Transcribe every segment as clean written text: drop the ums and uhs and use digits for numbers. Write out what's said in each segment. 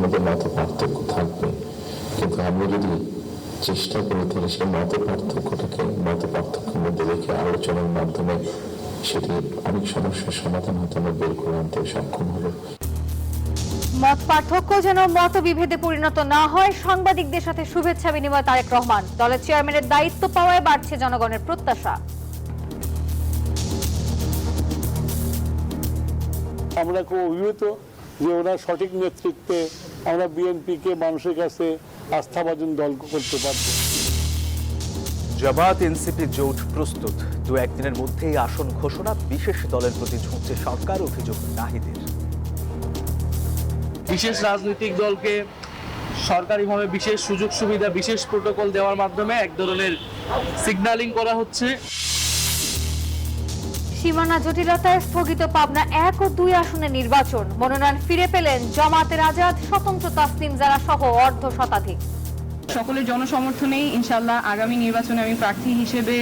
মধ্যে মত পার্থক্য থাকবে, কিন্তু আমরা যদি চেষ্টা করি তাহলে সেই মত পার্থক্যের মধ্যে রেখে আলোচনার মাধ্যমে সেটি অনেক সমস্যার সমাধান হয়তো আমরা বের করে আনতে সক্ষম হব। মত পার্থক্য যেন মত বিভেদে পরিণত না হয়, সাংবাদিকদের সাথে শুভেচ্ছা বিনিময় তারেক রহমান। দলের চেয়ারম্যানের দায়িত্ব পাওয়ায় বাড়ছে জনগণের প্রত্যাশা। আমরা খুব অভিভূত যে ওনার সঠিক নেতৃত্বে আমরা বিএনপিকে মানুষের কাছে আস্থাভাজন দল করতে পারব। জামাত এনসিপি জোট প্রস্তুত, 2-1 দিনের মধ্যেই আসন ঘোষণা। বিশেষ দলের প্রতি ঝুঁকছে সরকার, অভিযোগ নাহিদের। বিশেষ রাজনৈতিক দলকে সরকারিভাবে বিশেষ সুযোগ সুবিধা, বিশেষ প্রোটোকল দেওয়ার মাধ্যমে এক ধরনের সিগন্যালিং করা হচ্ছে। সীমানা জটিলতায় স্থগিত পাবনা 1 ও 2 আসনে নির্বাচন। মনোনয়ন ফিরে পেলেন জামাতের আজাদ, স্বতন্ত্র তাসনিম জারা সহ অর্ধ শতাধিক। সকলের জনসমর্থনেই ইনশাআল্লাহ আগামী নির্বাচনে আমি প্রার্থী হিসেবে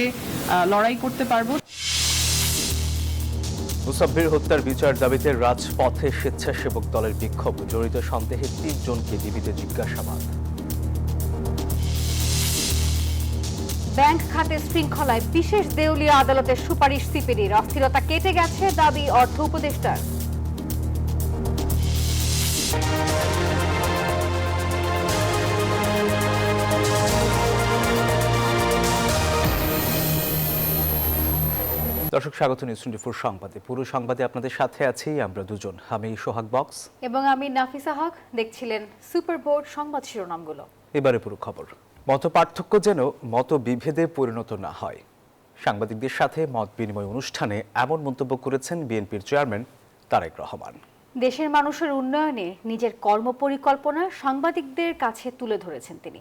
লড়াই করতে পারবো। মুসাব্বির হত্যার বিচার দাবিতে রাজপথে স্বেচ্ছাসেবক দলের বিক্ষোভ, জড়িত সন্দেহে 3 জনকে ডিবিতে জিজ্ঞাসাবাদ। ব্যাংক খাতে শৃঙ্খলায় বিশেষ দেউলিয়া আদালতের সুপারিশ সিপিডির, অস্থিরতা কেটে গেছে দাবি অর্থ উপদেষ্টার। দর্শক, স্বাগত নিউজ 24 সংবাদে। পুরো সংবাদে আপনাদের সাথে আছি আমরা দুজন, আমি সোহাগ বক্স এবং আমি নাফিসা হক। দেখছিলেন সুপার বোর্ড সংবাদ শিরোনামগুলো। এবারে পুরো খবর। মত পার্থক্য যেন মত বিভেদে পরিণত না হয়, সাংবাদিকদের সাথে মত বিনিময় অনুষ্ঠানে এমন মন্তব্য করেছেন বিএনপির চেয়ারম্যান তারেক রহমান। দেশের মানুষের উন্নয়নে নিজের কর্মপরিকল্পনা সাংবাদিকদের কাছে তুলে ধরেছেন তিনি।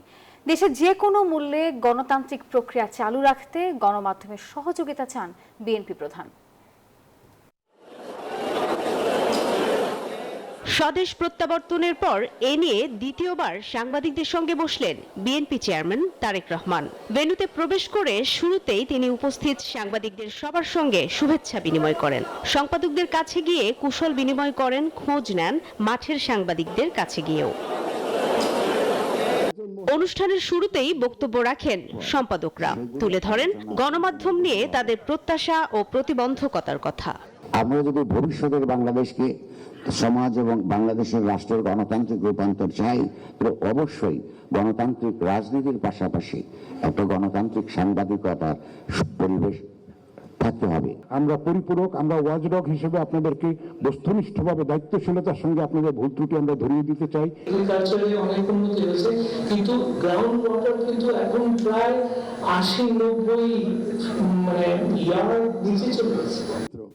দেশে যে কোনো মূল্যে গণতান্ত্রিক প্রক্রিয়া চালু রাখতে গণমাধ্যমের সহযোগিতা চান বিএনপি প্রধান। স্বদেশ প্রত্যাবর্তনের পর এ নিয়ে দ্বিতীয়বার সাংবাদিকদের সঙ্গে বসলেন বিএনপি চেয়ারম্যান তারেক রহমান। ভেন্যুতে প্রবেশ করে শুরুতেই তিনি উপস্থিত সাংবাদিকদের সবার সঙ্গে শুভেচ্ছা বিনিময় করেন। সম্পাদকদের কাছে গিয়ে কুশল বিনিময় করেন, খোঁজ নেন মাঠের সাংবাদিকদের কাছে গিয়েও। অনুষ্ঠানের শুরুতেই বক্তব্য রাখেন সম্পাদকরা, তুলে ধরেন গণমাধ্যম নিয়ে তাদের প্রত্যাশা ও প্রতিবন্ধকতার কথা। আমরা যদি ভবিষ্যতের বাংলাদেশকে সমাজ এবং বাংলাদেশের রাষ্ট্রের গণতান্ত্রিক রূপান্তর চাই, তাহলে অবশ্যই গণতান্ত্রিক রাজনীতির পাশাপাশি একটা গণতান্ত্রিক সাংবাদিকতার পরিবেশ থাকতে হবে। আমরা পরিপূরক, আমরা ওয়াচডগ হিসেবে আপনাদেরকে বস্তুনিষ্ঠভাবে দায়িত্বশীলতার সঙ্গে আপনাদের ভুল ত্রুটি আমরা ধরিয়ে দিতে চাই। এগ্রিকালচারে অনেক উন্নতি হয়েছে, কিন্তু গ্রাউন্ড ওয়াটার কিন্তু এখন প্রায় 80-90 ইয়ার্ড নিচে চলে গেছে।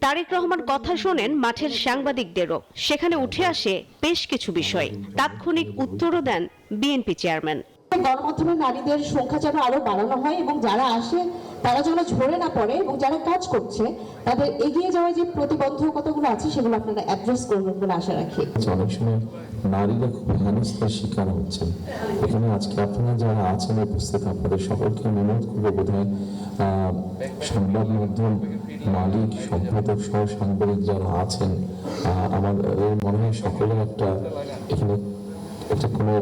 তারেক রহমান কথা শোনেন মাঠের সাংবাদিকদেরও, সেখানে উঠে আসে বেশ কিছু বিষয়। তাৎক্ষণিক উত্তরও দেন বিএনপি চেয়ারম্যান। গণমাধ্যমে নারীদের সংখ্যা যেন আরো বাড়ানো হয় এবং যারা আসে তারা যেন ঝরে না পড়ে এবং যারা কাজ করছে তাদের এগিয়ে যাওয়ার যে প্রতিবন্ধকতাগুলো আছে সেগুলো আপনারা অ্যাড্রেস করবেন বলে আশা রাখি। অনেক সময় নারীরা খুব হেনস্থার শিকার হচ্ছে। এখানে আজকে আপনারা যারা আছেন উপস্থিত, আপনাদের সকলকে অনুরোধ করবো, বোধহয় সংবাদ মাধ্যম মালিক, সম্পাদক সহ সাংবাদিক যারা আছেন, আমার মনে হয় সকলের এখানে একটা কোনো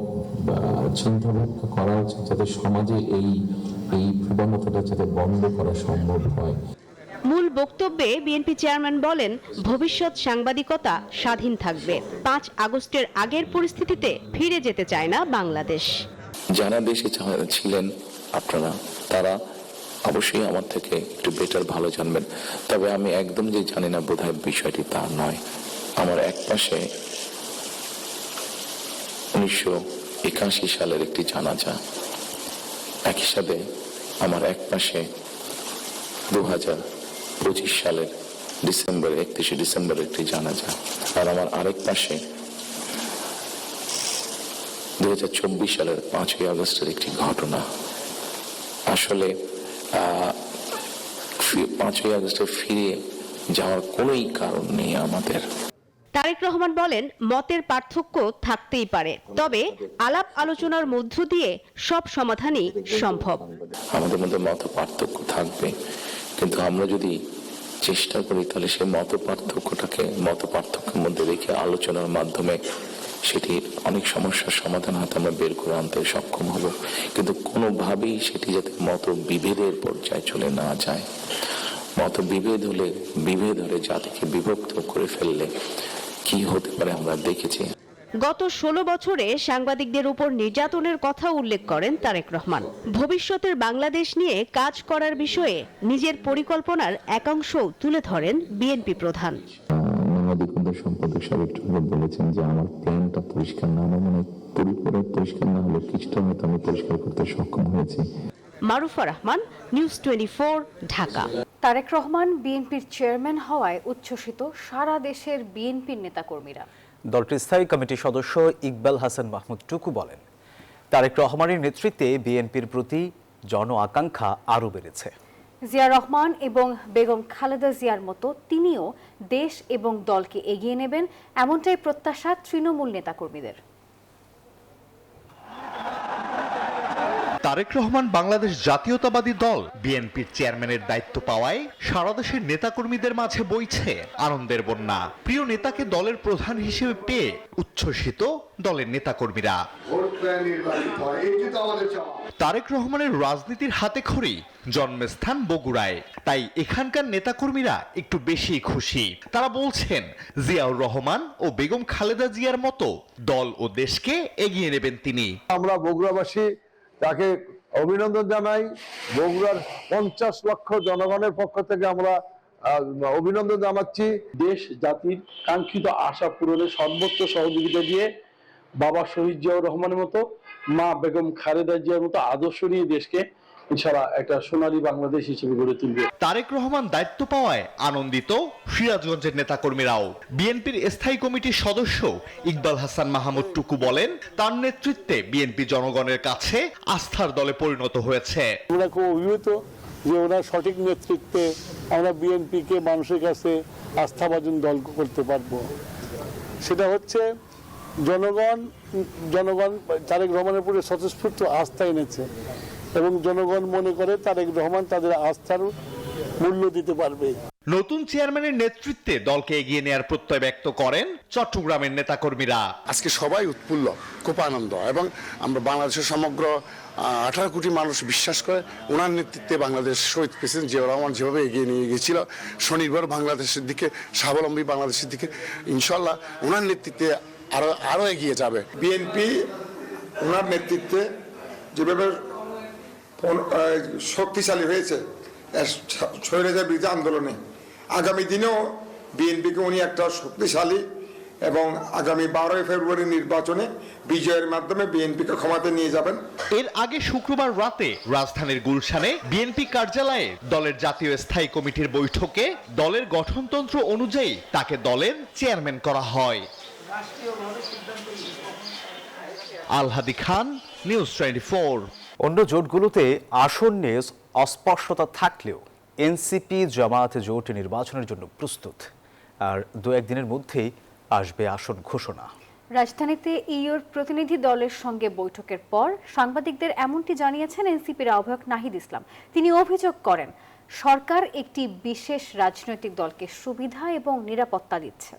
চিন্তা ভাবনা করা উচিত যাতে সমাজে এই প্রবণতাটা যাতে বন্ধ করা সম্ভব হয়। মূল বক্তব্যে বিএনপি চেয়ারম্যান বলেন, ভবিষ্যৎ সাংবাদিকতা স্বাধীন থাকবে। 5 আগস্টের আগের পরিস্থিতিতে ফিরে যেতে চায় না বাংলাদেশ। যারা দেশে ছিলেন আপনারা, তারা অবশ্যই আমার থেকে একটু বেটার ভালো জানবেন। তবে আমি একদম যে জানি না বোধহয় বিষয়টি তা নয়। আমার এক পাশে 1981 সালের একটি জানাজা, একই সাথে আমার এক পাশে 2025 সালের 31 ডিসেম্বরের একটি জানাজা, আর আমার আরেক পাশে 2024 সালের 5ই আগস্টের একটি ঘটনা। আসলে 5ই আগস্টে ফিরে যাওয়ার কোনোই কারণ নেই আমাদের। তারেক রহমান বলেন, মতের পার্থক্য থাকতেই পারে, তবে আলাপ আলোচনার মধ্য দিয়ে সব সমাধানই সম্ভব। আমাদের মধ্যে মত পার্থক্য থাকবে, কিন্তু আমরা যদি চেষ্টা করি তাহলে সেই মত পার্থক্যের মধ্যে রেখে আলোচনার মাধ্যমে সেটি অনেক সমস্যার সমাধান হয়তো আমরা বের করে আনতে সক্ষম হব, কিন্তু কোনোভাবেই সেটি যাতে মতবিভেদের পর্যায়ে চলে না যায়। মতবিভেদ হলে জাতিকে বিভক্ত করে ফেললে কি হতে পারে আমরা দেখেছি। গত 16 বছরে সাংবাদিকদের উপর নির্যাতনের কথা উল্লেখ করেন তারেক রহমান। ভবিষ্যতের বাংলাদেশ নিয়ে কাজ করার বিষয়ে নিজের পরিকল্পনার একাংশও তুলে ধরেন বিএনপি প্রধান। মানবাধিকার সম্পাদক সাহেব একটু বলেছেন যে আমার প্ল্যানটা পরিষ্কার না, আমার মনে হয় পুরোপুরি পরিষ্কার না হলে কিছুটা হয়তো আমি পরিষ্কার করতে সক্ষম হয়েছি। মারুফা রহমান, নিউজ 24, ঢাকা। তারেক রহমান বিএনপির চেয়ারম্যান হওয়ায় উচ্ছ্বসিত সারা দেশের বিএনপির নেতাকর্মীরা। দলটির স্থায়ী কমিটির সদস্য ইকবাল হাসান মাহমুদ টুকু বলেন, তারেক রহমানের নেতৃত্বে বিএনপির প্রতি জন আকাঙ্ক্ষা আরও বেড়েছে। জিয়া রহমান এবং বেগম খালেদা জিয়ার মতো তিনিও দেশ এবং দলকে এগিয়ে নেবেন, এমনটাই প্রত্যাশা তৃণমূল নেতাকর্মীদের। তারেক রহমান বাংলাদেশ জাতীয়তাবাদী দল বিএনপির চেয়ারম্যানের দায়িত্ব পাওয়ায় সারা দেশের নেতাকর্মীদের মাঝে বইছে আনন্দের বন্যা। প্রিয় নেতাকে দলের প্রধান হিসেবে পেয়ে উচ্ছ্বসিত দলের নেতাকর্মীরা। তারেক রহমানের রাজনীতির হাতেখড়ি জন্মস্থান বগুড়ায়, তাই এখানকার নেতাকর্মীরা একটু বেশি খুশি। তারা বলছেন জিয়াউর রহমান ও বেগম খালেদা জিয়ার মতো দল ও দেশকে এগিয়ে নেবেন তিনি। আমরা বগুড়াবাসী তাকে অভিনন্দন জানাই। বগুড়ার 50 লক্ষ জনগণের পক্ষ থেকে আমরা অভিনন্দন জানাচ্ছি। দেশ জাতির কাঙ্ক্ষিত আশা পূরণে সর্বোচ্চ সহযোগিতা দিয়ে বাবা শহীদ জিয়াউর রহমানের মতো, মা বেগম খালেদা জিয়ার মতো আদর্শ নিয়ে দেশকে ইনশাআল্লাহ একটা সোনালী বাংলাদেশ হিসেবে গড়ে তুলবে। তারেক রহমান দায়িত্ব পাওয়ায় আনন্দিত সিরাজগঞ্জের নেতাকর্মীরাও। বিএনপির স্থায়ী কমিটির সদস্য ইকবাল হাসান মাহমুদ টুকু বলেন, তার নেতৃত্বে বিএনপি জনগণের কাছে আস্থার দলে পরিণত হয়েছে। আমরা খুব অভিভূত যে ওনার সঠিক নেতৃত্বে আমরা বিএনপিকে মানুষের কাছে আস্থাভাজন দল করতে পারবো। সেটা হচ্ছে জনগণ তারেক রহমানের উপরে স্বতঃস্ফূর্ত আস্থা এনেছে এবং জনগণ মনে করে তারেক রহমান তাদের আস্থার মূল্য দিতে পারবে। নতুন চেয়ারম্যানের নেতৃত্বে দলকে এগিয়ে নেওয়ার প্রত্যয় ব্যক্ত করেন চট্টগ্রামের নেতাকর্মীরা। আজকে সবাই উৎফুল্ল, খুব আনন্দ, এবং আমরা বাংলাদেশের সমগ্র 18 কোটি মানুষ বিশ্বাস করে ওনার নেতৃত্বে বাংলাদেশ শহীদ প্রেসিডেন্ট জিয়াউর রহমান যেভাবে এগিয়ে নিয়ে গিয়েছিল স্বনির্ভর বাংলাদেশের দিকে, স্বাবলম্বী বাংলাদেশের দিকে, ইনশাল্লাহ ওনার নেতৃত্বে আরো এগিয়ে যাবে। বিএনপি ওনার নেতৃত্বে যেভাবে শক্তিশালী হয়েছে স্বৈরাচার বিরোধী আন্দোলনে, আগামী দিনেও বিএনপিকে উনি একটা শক্তিশালী এবং আগামী 12 ফেব্রুয়ারি নির্বাচনে বিজয়ের মাধ্যমে বিএনপিকে ক্ষমতায় নিয়ে যাবেন। এর আগে শুক্রবার রাতে রাজধানীর গুলশানে বিএনপি কার্যালয়ে দলের জাতীয় স্থায়ী কমিটির বৈঠকে দলের গঠনতন্ত্র অনুযায়ী তাকে দলের চেয়ারম্যান করা হয়। আলহাদি খান, নিউজ 24। অন্য জোটগুলোতে আসন নিয়ে অস্পষ্টতা থাকলেও এনসিপি জামায়াত জোট নির্বাচনের জন্য প্রস্তুত, আর 2-1 দিনের মধ্যেই আসবে আসন ঘোষণা। রাজধানীতে ইউর প্রতিনিধি দলের সঙ্গে বৈঠকের পর সাংবাদিকদের এমনটি জানিয়েছেন এনসিপির আহ্বায়ক নাহিদ ইসলাম। তিনি অভিযোগ করেন, সরকার একটি বিশেষ রাজনৈতিক দলকে সুবিধা এবং নিরাপত্তা দিচ্ছে।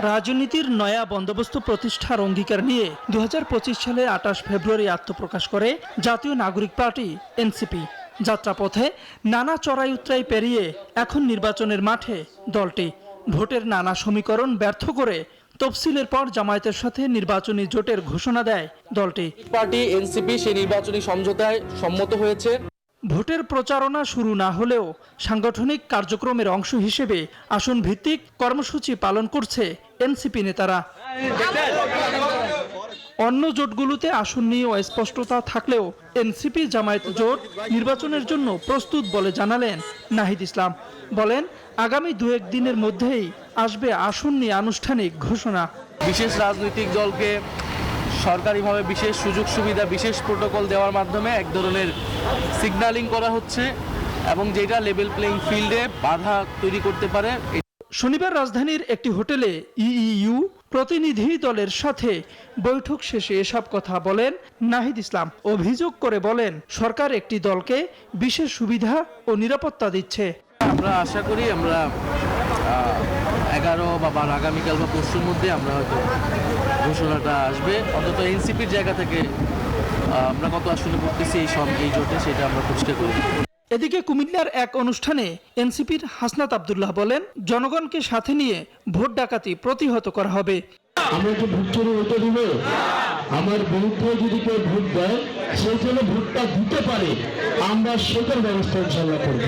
রাজনীতির নয়া বন্দোবস্ত প্রতিষ্ঠার অঙ্গীকার নিয়ে 2025 সালে 28 ফেব্রুয়ারি আত্মপ্রকাশ করে জাতীয় নাগরিক পার্টি এনসিপি। যাত্রাপথে নানা চড়াই উতরাই পেরিয়ে এখন নির্বাচনের মাঠে দলটি। ভোটের নানা সমীকরণ ব্যর্থ করে তফসিলের পর জামায়াতের সাথে নির্বাচনী জোটের ঘোষণা দেয় দলটি। পার্টি এনসিপি সেই নির্বাচনী সমঝোতায় সম্মত হয়েছে। ভোটের প্রচারণা শুরু না হলেও সাংগঠনিক কার্যক্রমের অংশ হিসেবে আসন ভিত্তিক কর্মসূচি পালন করছে এনসিপি নেতারা। অন্য জোটগুলোতে আসন নিয়ে অস্পষ্টতা থাকলেও এনসিপি জামায়াত জোট নির্বাচনের জন্য প্রস্তুত বলে জানালেন নাহিদ ইসলাম। বলেন, আগামী 2-1 দিনের মধ্যেই আসবে আসন নিয়ে আনুষ্ঠানিক ঘোষণা। বিশেষ রাজনৈতিক দলকে সরকারিভাবে বিশেষ সুযোগ সুবিধা, বিশেষ প্রোটোকল দেওয়ার মাধ্যমে এক ধরনের সিগন্যালিং করা হচ্ছে এবং যেটা লেভেল প্লেইং ফিল্ডে বাধা তৈরি করতে পারে। শনিবার রাজধানীর একটি হোটেলে ইইউ প্রতিনিধি দলের সাথে বৈঠক শেষে এসব কথা বলেন নাহিদ ইসলাম। অভিযোগ করে বলেন, সরকার একটি দলকে বিশেষ সুবিধা ও নিরাপত্তা দিচ্ছে। আমরা আশা করি আমরা 11 বা আগামীকাল বা পরশুর মধ্যে আমরা হয়তো ঘোষণাটা আসবে। অন্তত এনসিপির জায়গা থেকে আমরা কত আসনে পড়তেছি এই জোটে সেটা আমরা পরিষ্কার করব। এদিকে কুমিল্লার এক অনুষ্ঠানে এনসিপির হাসনাত আব্দুল্লাহ বলেন, জনগণকে সাথে নিয়ে ভোট ডাকাতি প্রতিহত করা হবে। আমরা কি ভোট চুরি হতে দিব? আমার বিরুদ্ধে যদি কেউ ভোট দেয় সেই জন্য ভোটটা দিতে পারে, আমরা সেটার ব্যবস্থা ইনশাল্লাহ করব।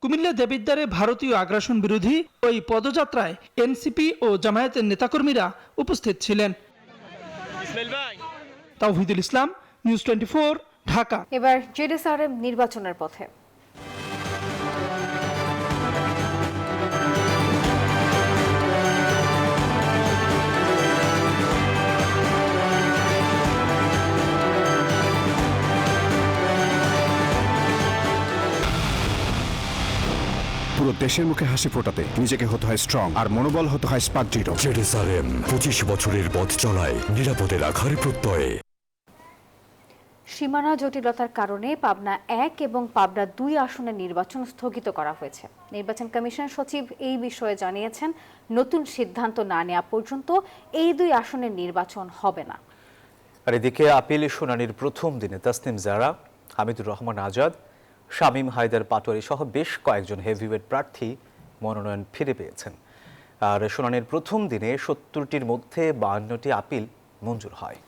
কুমিল্লা দেবিদ্বারে ভারতীয় আগ্রাসন বিরোধী ওই পদযাত্রায় এনসিপি ও জামায়াতের নেতাকর্মীরা উপস্থিত ছিলেন। তাওহিদুল ইসলাম, নিউজ 24, ঢাকা। এবার জেডএসআরএম নির্বাচনের পথে। পুরো দেশের মুখে হাসি ফোটাতে নিজেকে হতে হয় স্ট্রং আর মনোবল হতে হয় স্পার্ক জিরো। জেডএসআরএম 25 বছরের পথ চলায় নিরাপদে রাখার প্রত্যয়ে। সীমানা জটিলতার কারণে পাবনা 1 এবং পাবনা 2 আসনের নির্বাচন স্থগিত করা হয়েছে। নির্বাচন কমিশনের সচিব এই বিষয়ে জানিয়েছেন, নতুন সিদ্ধান্ত না নেওয়া পর্যন্ত এই 2 আসনের নির্বাচন হবে না। আর এদিকে আপিল শুনানির প্রথম দিনে তাসনিম জারা, হামিদুর রহমান আজাদ, শামীম হায়দার পাটোয়ারি সহ বেশ কয়েকজন হেভিওয়েট প্রার্থী মনোনয়ন ফিরে পেয়েছেন। আর শুনানির প্রথম দিনে 70টির মধ্যে 52টি আপিল মঞ্জুর হয়।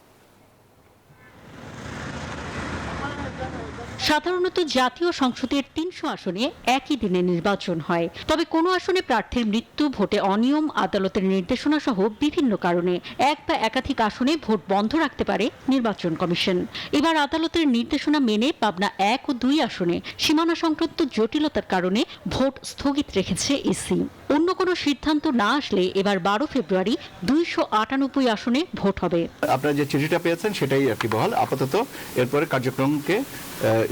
সাধারণত জাতীয় সংসদের 300 আসনে একই দিনে নির্বাচন হয়, তবে কোনো আসনে প্রার্থীর মৃত্যু, ভোটে অনিয়ম, আদালতের নির্দেশনা সহ বিভিন্ন কারণে এক বা একাধিক আসনে ভোট বন্ধ রাখতে পারে নির্বাচন কমিশন। এবার আদালতের নির্দেশনা মেনে পাবনা 1 ও 2 আসনে সীমানা সংক্রান্ত জটিলতার কারণে ভোট স্থগিত রেখেছে ইসি। অন্য কোনো সিদ্ধান্ত না আসলে এবার 12 ফেব্রুয়ারি 298 আসনে ভোট হবে। আপনারা যে চিঠিটা পেয়েছেন সেটাই আর কি বহাল, আপাতত এরপরে কার্যক্রমকে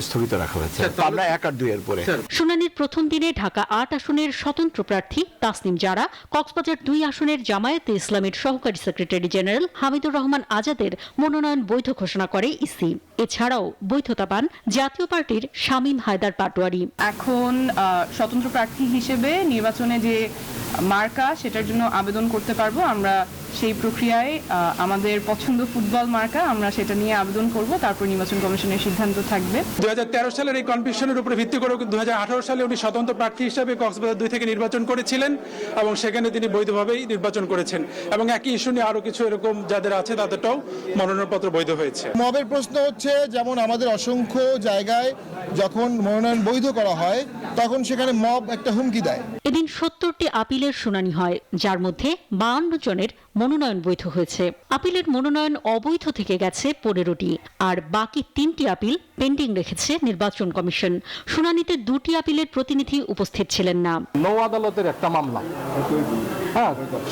স্থগিত রাখা হয়েছে পাবনা 1 আর 2 এর পরে। শুনানির প্রথম দিনে ঢাকা 8 আসনের স্বতন্ত্র প্রার্থী তাসনিম জারা, কক্সবাজার 2 আসনের জামায়াতে ইসলামের সহকারী সেক্রেটারি জেনারেল হামিদুর রহমান আজাদের মনোনয়ন বৈধ ঘোষণা করে ইসি। এছাড়াও বৈধতা পান জাতীয় পার্টির শামীম হায়দার পাটোয়ারি। এখন স্বতন্ত্র প্রার্থী হিসেবে নির্বাচনে যে মার্কা সেটার জন্য আবেদন করতে পারবো। আমরা সেই প্রক্রিয়ায় আমাদের পছন্দ ফুটবল মার্কা, আমরা সেটা নিয়ে আবেদন করব, তারপর নির্বাচন কমিশনের সিদ্ধান্ত থাকবে। 2013 সালের এই কনফিউশনের উপরে ভিত্তি করে 2018 সালে উনি স্বতন্ত্র প্রার্থী হিসেবে কক্সবাজার 2 থেকে নির্বাচন করেছিলেন এবং সেখানে তিনি বৈধভাবেই নির্বাচন করেছেন এবং একই ইস্যু নিয়ে আরো কিছু এরকম যাদের আছে তাদেরটাও মনোনয়নপত্র বৈধ হয়েছে। মবের প্রশ্ন হচ্ছে, যেমন আমাদের অসংখ্য জায়গায় যখন মনোনয়ন বৈধ করা হয় তখন সেখানে মব একটা হুমকি দেয়। এদিন 70টি আপিলের শুনানি হয়, যার মধ্যে 52 জনের মনোনয়ন বৈধ হয়েছে। আপিলের মনোনয়ন অবৈধ থেকে গেছে 15টি, আর বাকি 3টি আপিল পেন্ডিং রেখেছে নির্বাচন কমিশন। শুনানিতে 2টি আপিলের প্রতিনিধি উপস্থিত ছিলেন না। নৌ আদালতের একটা মামলা,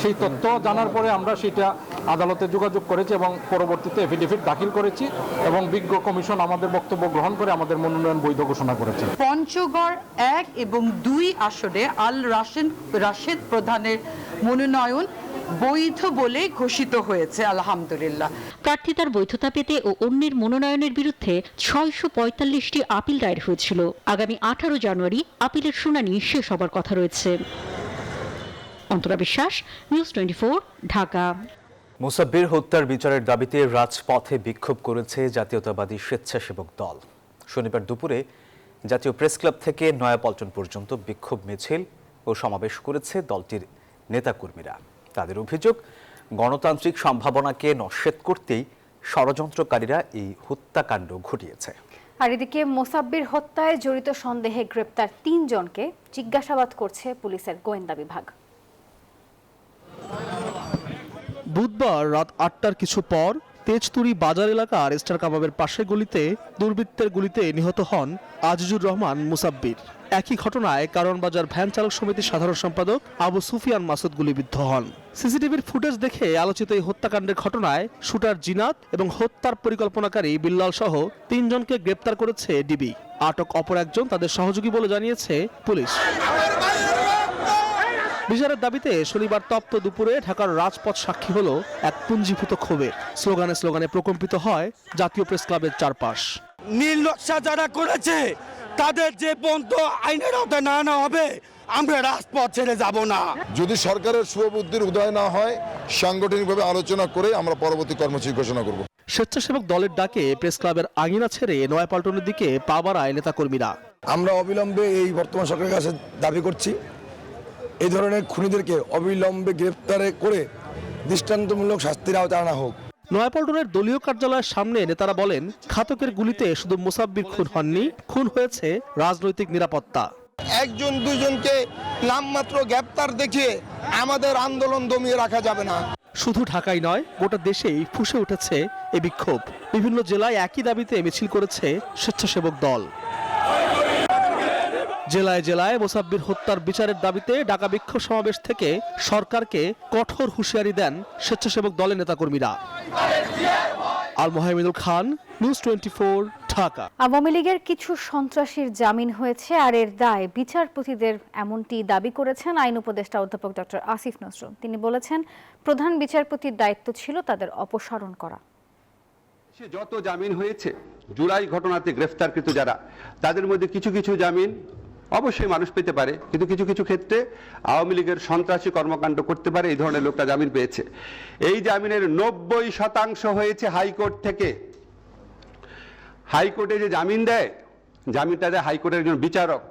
সেই তথ্য জানার পরে আমরা সেটা আদালতে যোগাযোগ করেছি এবং পরবর্তীতে এফিডেভিট দাখিল করেছি এবং বিজ্ঞ কমিশন আমাদের বক্তব্য গ্রহণ করে আমাদের মনোনয়ন বৈধ ঘোষণা করেছে। পঞ্চগড় 1 এবং 2 আসনে আল রাশেদ প্রধানের মনোনয়ন বৈধ বলে ঘোষিত হয়েছে, আলহামদুলিল্লাহ। প্রার্থিতার বৈধতা পেতে ও অন্যের মনোনয়নের বিরুদ্ধে 645টি আপিল দায়ের হয়েছিল। আগামী 18 জানুয়ারি আপিলের শুনানি শেষ হবার কথা রয়েছে। অন্তরা বিশ্বাস, নিউজ 24, ঢাকা। মুসাব্বির হত্যার বিচারের দাবিতে রাজপথে বিক্ষোভ করেছে জাতীয়তাবাদী স্বেচ্ছাসেবক দল। শনিবার দুপুরে জাতীয় প্রেস ক্লাব থেকে নয়াপল্টন পর্যন্ত বিক্ষোভ মিছিল ও সমাবেশ করেছে দলটির নেতাকর্মীরা। তাদের অভিযোগ, গণতান্ত্রিক সম্ভাবনাকে নস্যাৎ করতেই ষড়যন্ত্রকারীরা এই হত্যাকাণ্ড ঘটিয়েছে। আর এদিকে মোসাব্বির হত্যায় জড়িত সন্দেহে গ্রেপ্তার 3 জনকে জিজ্ঞাসাবাদ করছে পুলিশের গোয়েন্দা বিভাগ। বুধবার রাত 8টার কিছু পর তেজতুরি বাজার এলাকার স্টার কাবাবের পাশের গলিতে দুর্বৃত্তের গুলিতে নিহত হন আজিজুর রহমান মুসাব্বির। একই ঘটনায় কারণ বাজার ভ্যান চালক সমিতির সাধারণ সম্পাদক আবু সুফিয়ান মাসুদ গুলিবিদ্ধ হন। সিসিটিভির ফুটেজ দেখে আলোচিত এই হত্যাকাণ্ডের ঘটনায় শুটার জিনাত এবং হত্যার পরিকল্পনাকারী বিল্লাল সহ 3 জনকে গ্রেপ্তার করেছে ডিবি। আটক অপর একজন তাদের সহযোগী বলে জানিয়েছে পুলিশ। বিচারের দাবিতে শনিবার তপ্ত দুপুরে ঢাকার রাজপথ সাক্ষী হলো এক পুঞ্জীভূত ক্ষোভের। স্লোগানে স্লোগানে প্রকম্পিত হয় জাতীয় প্রেস ক্লাবের চারপাশ। নীল নকশা যারা করেছে তাদের যে পর্যন্ত আইনের আওতায় না আনা হবে আমরা রাজপথ ছেড়ে যাব না। যদি সরকারের শুভবুদ্ধির উদয় না হয়, সাংগঠনিকভাবে আলোচনা করে আমরা পরবর্তী কর্মসূচি ঘোষণা করব। স্বেচ্ছাসেবক দলের ডাকে প্রেস ক্লাবের আঙিনা ছেড়ে নয়াপল্টনের দিকে পা বাড়ায় নেতাকর্মীরা। আমরা অবিলম্বে এই বর্তমান সরকারের কাছে দাবি করছি, এই ধরনের খুনিদেরকে অবিলম্বে গ্রেপ্তার করে দৃষ্টান্তমূলক শাস্তির আওতায় আনা হোক। নয়াপল্টনের দলীয় কার্যালয়ের সামনে নেতারা বলেন, ঘাতকের গুলিতে শুধু মুসাব্বির খুন হননি, খুন হয়েছে রাজনৈতিক নিরাপত্তা। একজন দুইজনকে নামমাত্র গ্রেপ্তার দেখিয়ে আমাদের আন্দোলন দমিয়ে রাখা যাবে না। শুধু ঢাকায় নয়, গোটা দেশেই ফুঁসে উঠেছে এই বিক্ষোভ। বিভিন্ন জেলায় একই দাবিতে মিছিল করেছে স্বেচ্ছাসেবক দল। জেলায় জেলায় মোসাব্বির হত্যার বিচারের দাবিতে ডাকা বিক্ষোভ সমাবেশ থেকে সরকারকে কঠোর হুঁশিয়ারি দেন স্বেচ্ছাসেবক দলের নেতাকর্মীরা। আল মোহাম্মদুল খান, নিউজ 24, ঢাকা। আওয়ামী লীগের কিছু সন্ত্রাসীর জামিন হয়েছে, আর এর দায় বিচারপতিদের, এমনটি দাবি করেছেন আইন উপদেষ্টা অধ্যাপক ডক্টর আসিফ নজরুল। তিনি বলেছেন, প্রধান বিচারপতির দায়িত্ব ছিল তাদের অপসারণ করা। যত জামিন হয়েছে জুলাই ঘটনাতে গ্রেফতারকৃত যারা, তাদের মধ্যে কিছু কিছু জামিন অবশ্যই মানুষ পেতে পারে, কিন্তু কিছু কিছু ক্ষেত্রে আওয়ামী লীগের সন্ত্রাসী কর্মকাণ্ড করতে পারে, এই ধরনের লোকটা জামিন পেয়েছে। এই জামিনের 90% হয়েছে হাইকোর্ট থেকে। হাইকোর্টে যে জামিন দেয়, জামিনটা দেয় হাইকোর্টের একজন বিচারক।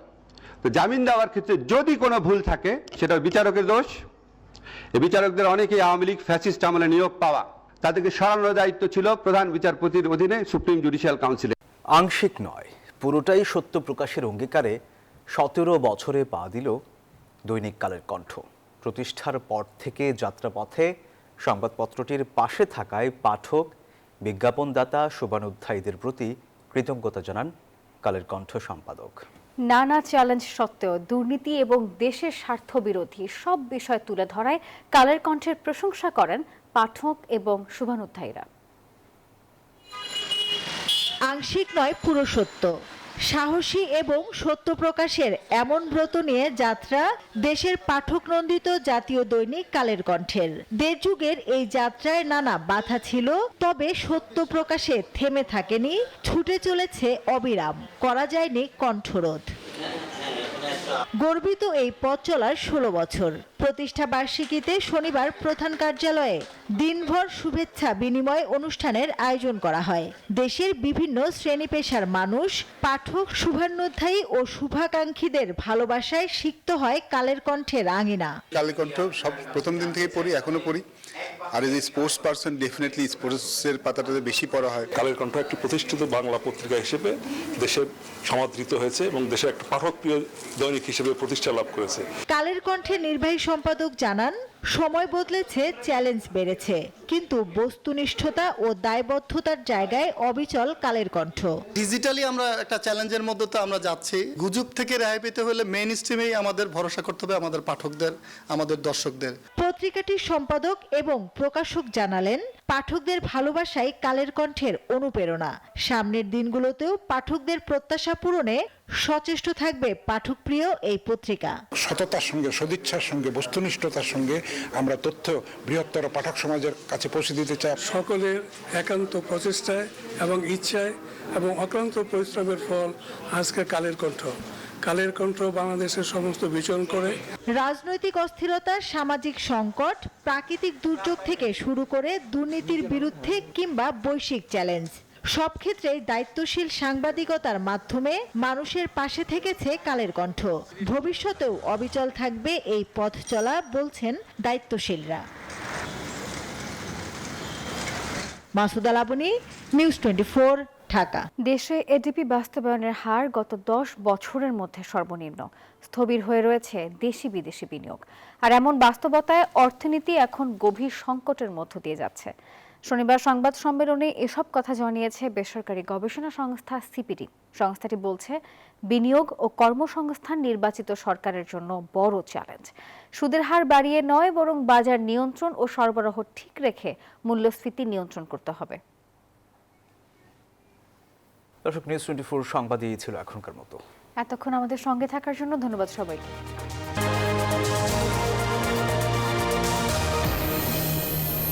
তো জামিন দেওয়ার ক্ষেত্রে যদি কোনো ভুল থাকে, সেটা বিচারকের দোষ। এই বিচারকদের অনেকেই আওয়ামী লীগ ফ্যাসিস্ট আমলে নিয়োগ পাওয়া, তাদেরকে সরানোর দায়িত্ব ছিল প্রধান বিচারপতির অধীনে সুপ্রিম জুডিশিয়াল কাউন্সিলে। আংশিক নয়, পুরোটাই সত্য প্রকাশের অঙ্গীকারে 17 বছরে পা দিল দৈনিক কালের কণ্ঠ। প্রতিষ্ঠার পর থেকে যাত্রাপথে সংবাদপত্রটির পাশে থাকায় পাঠক, বিজ্ঞাপনদাতা, শুভানুধ্যায়ীদের প্রতি কৃতজ্ঞতা জানান কালের কণ্ঠ সম্পাদক। নানা চ্যালেঞ্জ সত্ত্বেও দুর্নীতি এবং দেশের স্বার্থ বিরোধী সব বিষয় তুলে ধরায় কালের কণ্ঠের প্রশংসা করেন পাঠক এবং শুভানুধ্যায়ীরা। আংশিক নয়, পুরো সত্য, সাহসী এবং সত্য প্রকাশের এমন ব্রত নিয়ে যাত্রা দেশের পাঠক নন্দিত জাতীয় দৈনিক কালের কণ্ঠের। দেড় যুগের এই যাত্রায় নানা বাধা ছিল, তবে সত্য প্রকাশে থেমে থাকেনি, ছুটে চলেছে অবিরাম, করা যায়নি কণ্ঠরোধ। গর্বিত এই পথ চলার 16 বছর। প্রতিষ্ঠা বার্ষিকীতে শনিবার প্রধান কার্যালয়ে দিনভর শুভেচ্ছা বিনিময় অনুষ্ঠানের আয়োজন করা হয়। দেশের বিভিন্ন শ্রেণী পেশার মানুষ, পাঠক, শুভানুধ্যায়ী ও শুভাকাঙ্ক্ষীদের ভালোবাসায় সিক্ত হয় কালের কণ্ঠের আঙিনা। কালের কণ্ঠ সব প্রথম দিন থেকে পড়ি, এখনো পড়ি। আর এই যে স্পোর্টস পার্সন, ডেফিনেটলি স্পোর্টসের পাতাটাতে বেশি পড়া হয়। কালের কণ্ঠ একটি প্রতিষ্ঠিত বাংলা পত্রিকা হিসেবে দেশে সমাদৃত হয়েছে এবং দেশের একটা পাঠকপ্রিয় দৈনিক হিসেবে প্রতিষ্ঠা লাভ করেছে। কালের কণ্ঠের নির্বাহী সম্পাদক জানান, সময় বদলেছে, চ্যালেঞ্জ বেড়েছে, কিন্তু বস্তুনিষ্ঠতা ও দায়বদ্ধতার জায়গায় অবিচল কালের কণ্ঠ। ডিজিটালি আমরা একটা চ্যালেঞ্জের মধ্যে তো আমরা যাচ্ছি। গুজব থেকে রেহাই পেতে হলে মেইন স্ট্রিমেই আমাদের ভরসা করতে হবে, আমাদের পাঠকদের, আমাদের দর্শকদের। পত্রিকাটির সম্পাদক এবং প্রকাশক জানালেন, পাঠকদের ভালোবাসাই কালের কণ্ঠের অনুপ্রেরণা। সামনের দিনগুলোতেও পাঠকদের প্রত্যাশা পূরণে সচেষ্ট থাকবে পাঠকপ্রিয় এই পত্রিকা। সততার সঙ্গে, সদিচ্ছার সঙ্গে, বস্তুনিষ্ঠতার সঙ্গে আমরা তথ্য বৃহত্তর পাঠক সমাজের কাছে পৌঁছে দিতে চাই। সকলের একান্ত প্রচেষ্টায় এবং ইচ্ছায় এবং অক্লান্ত পরিশ্রমের ফল আজকে কালের কণ্ঠ। কালের কণ্ঠ বাংলাদেশের সমস্ত বিচরণ করে। রাজনৈতিক অস্থিরতা, সামাজিক সংকট, প্রাকৃতিক দুর্যোগ থেকে শুরু করে দুর্নীতির বিরুদ্ধে কিংবা বৈশ্বিক চ্যালেঞ্জ, সব ক্ষেত্রেই দায়িত্বশীল সাংবাদিকতার মাধ্যমে মানুষের পাশে থেকেছে কালের কণ্ঠ। ভবিষ্যতেও অবিচল থাকবে এই পথ চলা, বলছেন দায়িত্বশীলরা। মাসুদা লাবনী, নিউজ 24, ঢাকা। দেশে এডিপি বাস্তবায়নের হার গত 10 বছরের মধ্যে সর্বনিম্ন। স্থবির হয়ে রয়েছে দেশি বিদেশি বিনিয়োগ, আর এমন বাস্তবতায় অর্থনীতি এখন গভীর সংকটের মধ্য দিয়ে যাচ্ছে। শনিবার সংবাদ সম্মেলনে এসব কথা জানিয়েছে বেসরকারি গবেষণা সংস্থা সিপিডি। সংস্থাটি বলছে, বিনিয়োগ ও কর্মসংস্থান নির্বাচিত সরকারের জন্য বড় চ্যালেঞ্জ। সুদের হার বাড়িয়ে নয়, বরং বাজার নিয়ন্ত্রণ ও সরবরাহ ঠিক রেখে মূল্যস্ফীতি নিয়ন্ত্রণ করতে হবে। দর্শক, নিউজ 24 সংবাদই ছিল এখনকার মতো। এতক্ষণ আমাদের সঙ্গে থাকার জন্য ধন্যবাদ সবাইকে।